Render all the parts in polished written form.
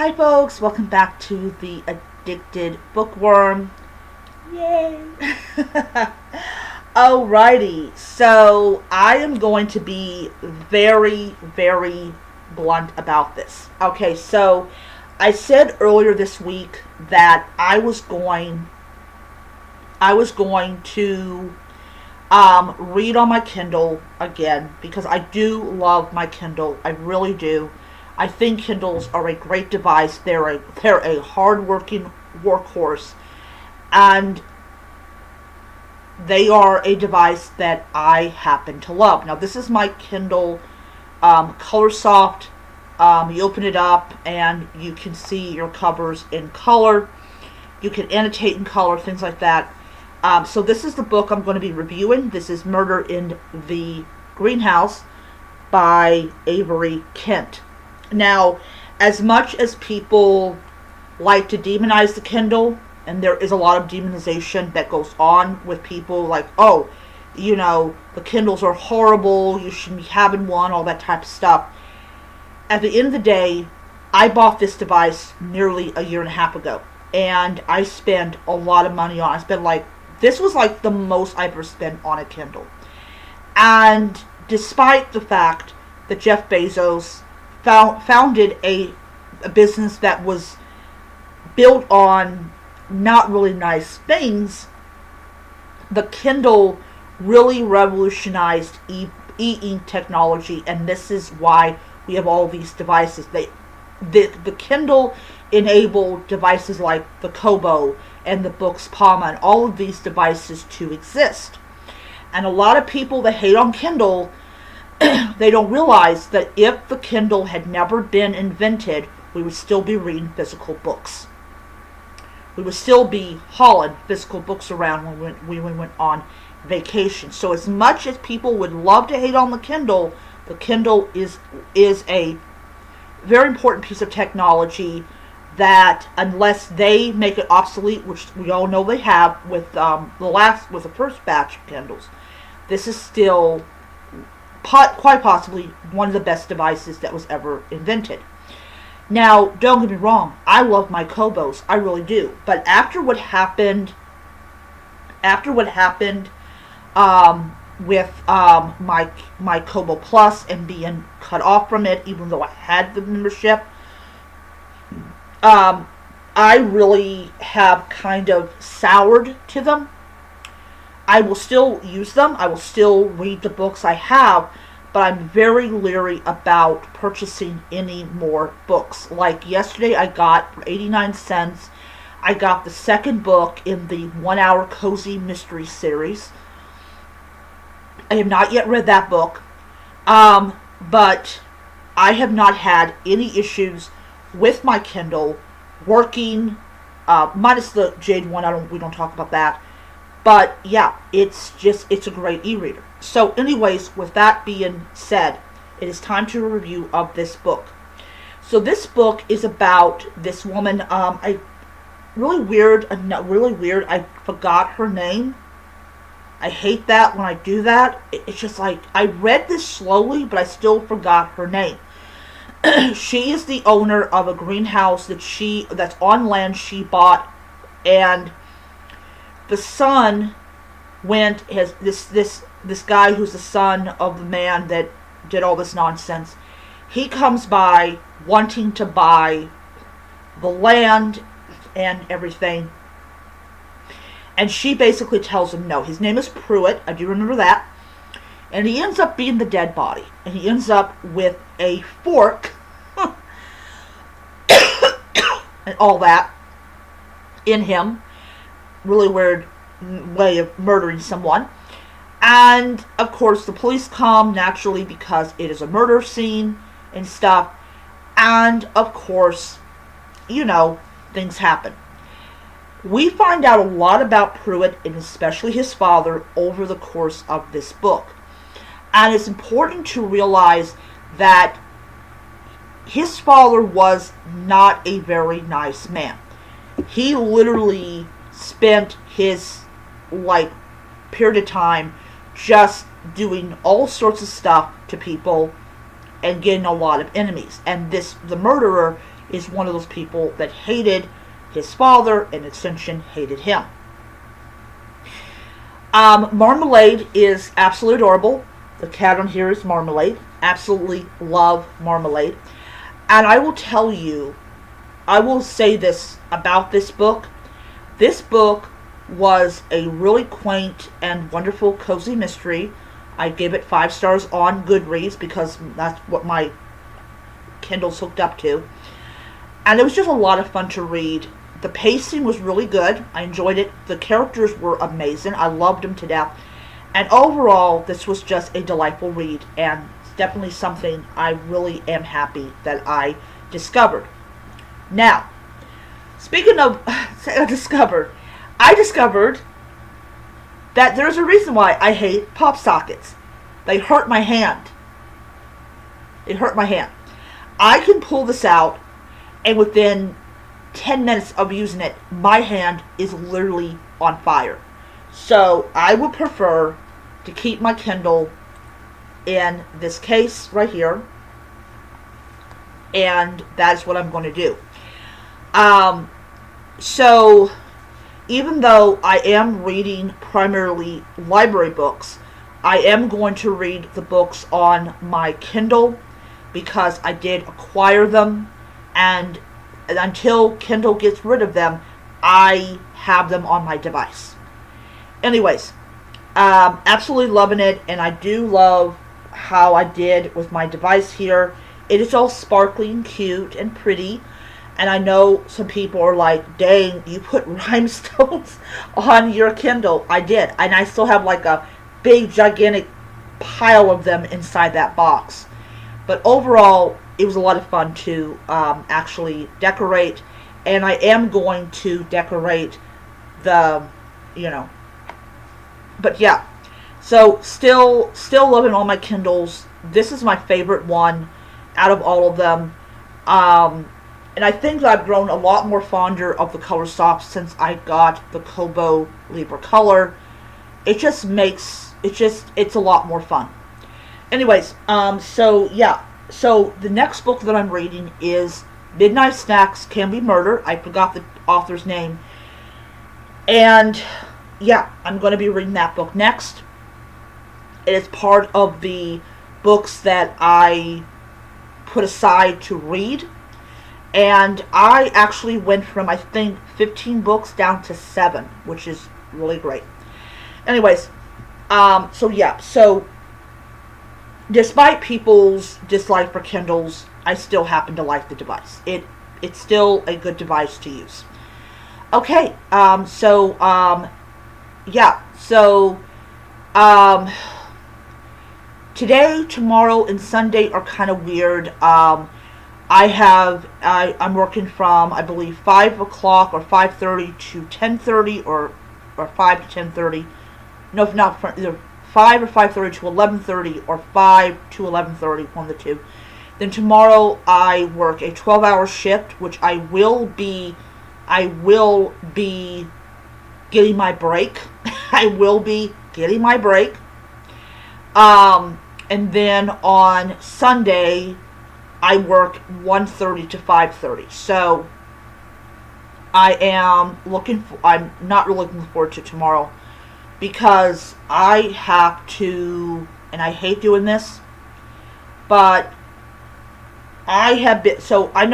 Hi folks, welcome back to the Addicted Bookworm. Yay! Alrighty, so I am going to be very, very blunt about this. Okay, so I said earlier this week that I was going to read on my Kindle again because I do love my Kindle. I really do. I think Kindles are a great device. They're a hard-working workhorse, and they are a device that I happen to love. Now, this is my Kindle Color Soft. You open it up, and you can see your covers in color. You can annotate in color, things like that. So this is the book I'm going to be reviewing. This is Murder in the Greenhouse by Avery Kent. Now, as much as people like to demonize the Kindle, and there is a lot of demonization that goes on with people like, oh, the Kindles are horrible, you shouldn't be having one, all that type of stuff. At the end of the day, I bought this device nearly a year and a half ago, and I spent a lot of money on it. This was like the most I've ever spent on a Kindle. And despite the fact that Jeff Bezos founded a business that was built on not really nice things, the Kindle really revolutionized e-ink technology, and this is why we have all these devices. The Kindle enabled devices like the Kobo and the Books Palma and all of these devices to exist. And a lot of people that hate on Kindle, they don't realize that if the Kindle had never been invented, we would still be reading physical books. We would still be hauling physical books around when we went on vacation. So as much as people would love to hate on the Kindle is a very important piece of technology that, unless they make it obsolete, which we all know they have with the first batch of Kindles, this is still quite possibly one of the best devices that was ever invented. Now, don't get me wrong, I love my Kobos, I really do. But after what happened with my Kobo Plus and being cut off from it, even though I had the membership, I really have kind of soured to them. I will still use them. I will still read the books I have, but I'm very leery about purchasing any more books. Like yesterday, I got for 89 cents, I got the second book in the 1 Hour Cozy Mystery series. I have not yet read that book, but I have not had any issues with my Kindle working, minus the Jade one. We don't talk about that. But yeah, it's a great e-reader. So anyways, with that being said, it is time to a review of this book. So this book is about this woman, really weird, I forgot her name. I hate that when I do that. It's just like, I read this slowly, but I still forgot her name. She is the owner of a greenhouse that's on land she bought, and the son this guy who's the son of the man that did all this nonsense. He comes by wanting to buy the land and everything, and she basically tells him no. His name is Pruitt, I do remember that. And he ends up being the dead body. And he ends up with a fork and all that in him. Really weird way of murdering someone. And, of course, the police come, naturally, because it is a murder scene and stuff. And, of course, things happen. We find out a lot about Pruitt, and especially his father, over the course of this book. And it's important to realize that his father was not a very nice man. He literally spent his period of time just doing all sorts of stuff to people and getting a lot of enemies. And the murderer is one of those people that hated his father and extension hated him. Marmalade is absolutely adorable. The cat on here is Marmalade. Absolutely love Marmalade. And I will tell you, I will say this about this book. This book was a really quaint and wonderful cozy mystery. I gave it 5 stars on Goodreads because that's what my Kindle's hooked up to. And it was just a lot of fun to read. The pacing was really good. I enjoyed it. The characters were amazing. I loved them to death. And overall, this was just a delightful read. And it's definitely something I really am happy that I discovered. Now, speaking of I discovered that there's a reason why I hate pop sockets. They hurt my hand. It hurt my hand. I can pull this out, and within 10 minutes of using it, my hand is literally on fire. So I would prefer to keep my Kindle in this case right here, and that's what I'm going to do. So even though I am reading primarily library books, I am going to read the books on my Kindle because I did acquire them, and until Kindle gets rid of them, I have them on my device. Anyways, absolutely loving it, and I do love how I did with my device here. It is all sparkly and cute and pretty, and I know some people are like, dang, you put rhinestones on your Kindle. I did, and I still have like a big gigantic pile of them inside that box. But overall, it was a lot of fun to actually decorate, and I am going to decorate the, but yeah. So still loving all my Kindles. This is my favorite one out of all of them, and I think that I've grown a lot more fonder of the color stops since I got the Kobo Libra Color. It's a lot more fun. Anyways, so yeah. So the next book that I'm reading is Midnight Snacks Can Be Murder. I forgot the author's name. And yeah, I'm going to be reading that book next. It is part of the books that I put aside to read. And I actually went from, I think, 15 books down to 7, which is really great. Anyways, so despite people's dislike for Kindles, I still happen to like the device. It's still a good device to use. Okay, today, tomorrow, and Sunday are kind of weird. I'm working from, I believe, 5 o'clock or 5:30 to 10:30 or 5 to 10:30. No, if not, either 5 or 5:30 to 11:30 or 5 to 11:30, one of the two. Then tomorrow I work a 12-hour shift, which I will be getting my break. I will be getting my break. And then on Sunday I work 1:30 to 5:30. So I'm not really looking forward to tomorrow, because I have to, and I hate doing this, but I have been, so I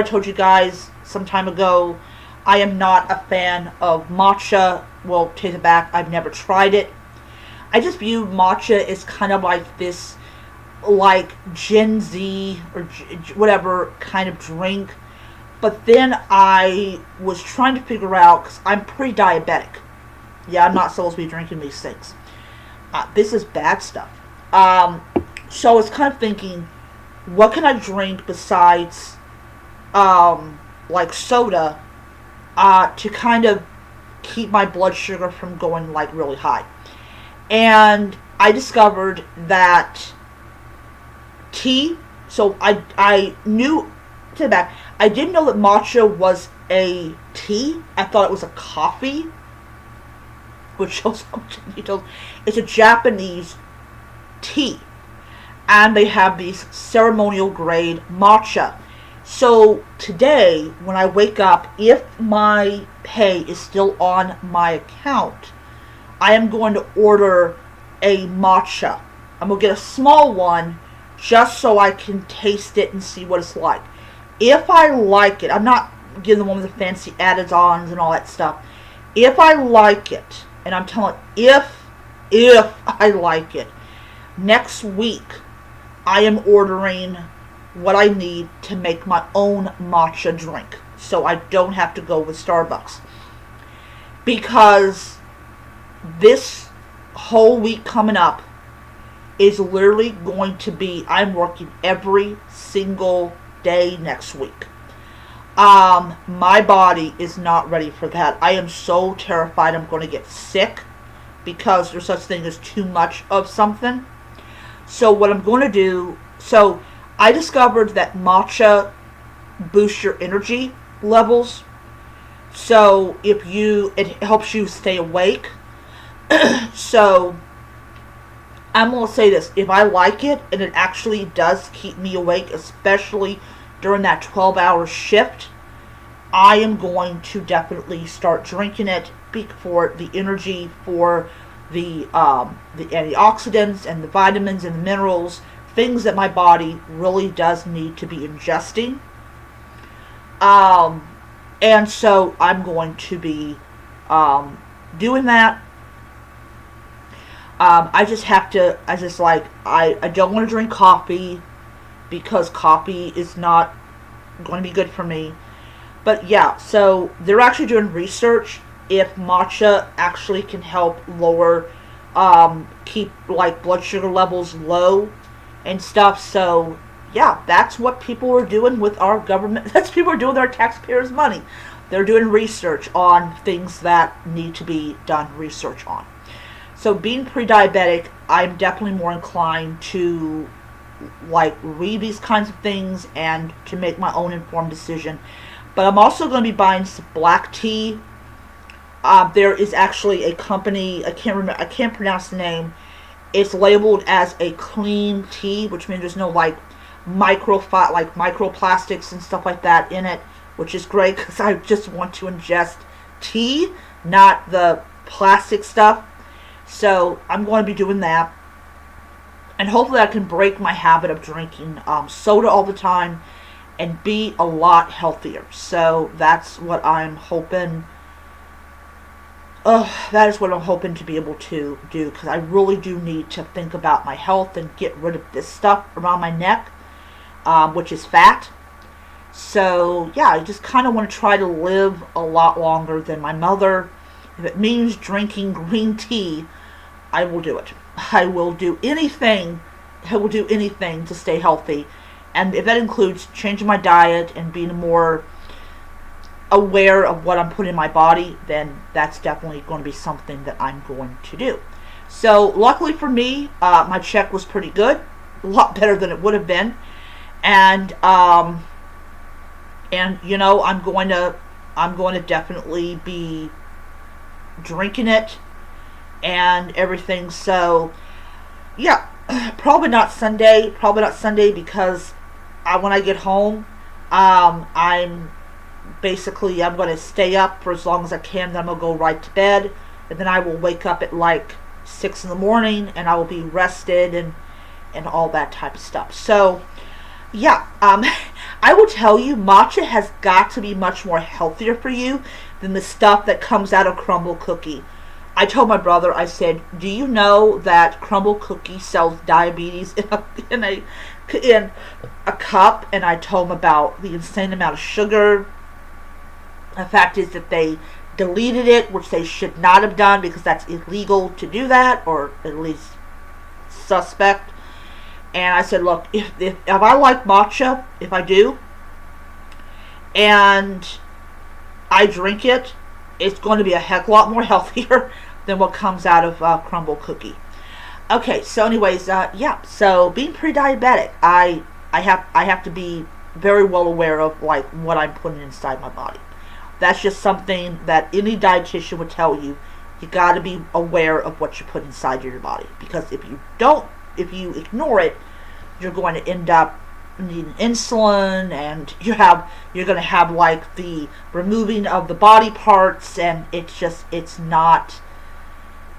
told you guys some time ago, I am not a fan of matcha. Well, take it back, I've never tried it. I just view matcha as kind of like this, like Gen Z or whatever kind of drink. But then I was trying to figure out, because I'm pre-diabetic. Yeah, I'm not supposed to be drinking these things. This is bad stuff. So I was kind of thinking, what can I drink besides, like soda, to kind of keep my blood sugar from going, like, really high. And I discovered that tea, so I knew, take it back, I didn't know that matcha was a tea. I thought it was a coffee, which shows how much details. It's a Japanese tea, and they have these ceremonial grade matcha. So today, when I wake up, if my pay is still on my account, I am going to order a matcha. I'm going to get a small one just so I can taste it and see what it's like. If I like it, I'm not getting the one with the fancy added-ons and all that stuff. If I like it, and I'm telling if I like it, next week I am ordering what I need to make my own matcha drink, so I don't have to go with Starbucks. Because this whole week coming up is literally going to be, I'm working every single day next week. My body is not ready for that. I am so terrified I'm going to get sick because there's such thing as too much of something. So what I'm going to do, so I discovered that matcha boosts your energy levels. So it helps you stay awake. So I'm going to say this. If I like it, and it actually does keep me awake, especially during that 12-hour shift, I am going to definitely start drinking it for the energy, for the antioxidants and the vitamins and the minerals, things that my body really does need to be ingesting. And so I'm going to be doing that. I don't want to drink coffee because coffee is not going to be good for me. But yeah, so they're actually doing research if matcha actually can help lower, keep like blood sugar levels low and stuff. So yeah, that's what people are doing with our government. That's what people are doing with our taxpayers' money. They're doing research on things that need to be done research on. So being pre-diabetic, I'm definitely more inclined to like read these kinds of things and to make my own informed decision. But I'm also going to be buying some black tea. There is actually a company, I can't pronounce the name. It's labeled as a clean tea, which means there's no like microplastics and stuff like that in it, which is great because I just want to ingest tea, not the plastic stuff. So I'm going to be doing that. And hopefully I can break my habit of drinking soda all the time and be a lot healthier. So that's what I'm hoping. That is what I'm hoping to be able to do, because I really do need to think about my health and get rid of this stuff around my neck, which is fat. So yeah, I just kind of want to try to live a lot longer than my mother. If it means drinking green tea, I will do it. I will do anything. I will do anything to stay healthy. And if that includes changing my diet and being more aware of what I'm putting in my body, then that's definitely going to be something that I'm going to do. So luckily for me, my check was pretty good. A lot better than it would have been. And you know, I'm going to definitely be drinking it and everything. So yeah, probably not Sunday because when I get home, I'm going to stay up for as long as I can. Then I'm going to go right to bed, and then I will wake up at like 6 in the morning, and I will be rested and all that type of stuff. So yeah, I will tell you, matcha has got to be much more healthier for you than the stuff that comes out of Crumble Cookie. I told my brother, I said, do you know that Crumble Cookie sells diabetes in a cup? And I told him about the insane amount of sugar. The fact is that they deleted it, which they should not have done because that's illegal to do that, or at least suspect. And I said, look, if I like matcha, if I do, and I drink it, it's going to be a heck of a lot more healthier than what comes out of Crumble Cookie. Okay, so anyways, yeah. So being pre-diabetic, I have to be very well aware of like what I'm putting inside my body. That's just something that any dietitian would tell you. You got to be aware of what you put inside your body, because if you ignore it, you're going to end up needing insulin, and you're going to have like the removing of the body parts, and it's not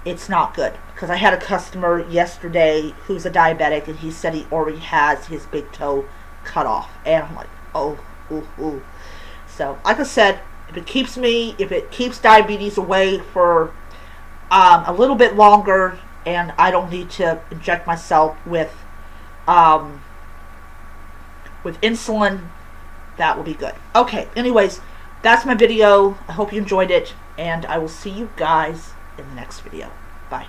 good. Because I had a customer yesterday who's a diabetic, and he said he already has his big toe cut off, and I'm like, oh, ooh, ooh. So like I said, if it keeps diabetes away for a little bit longer, and I don't need to inject myself with insulin, that will be good. Okay, anyways, that's my video. I hope you enjoyed it, and I will see you guys in the next video. Bye.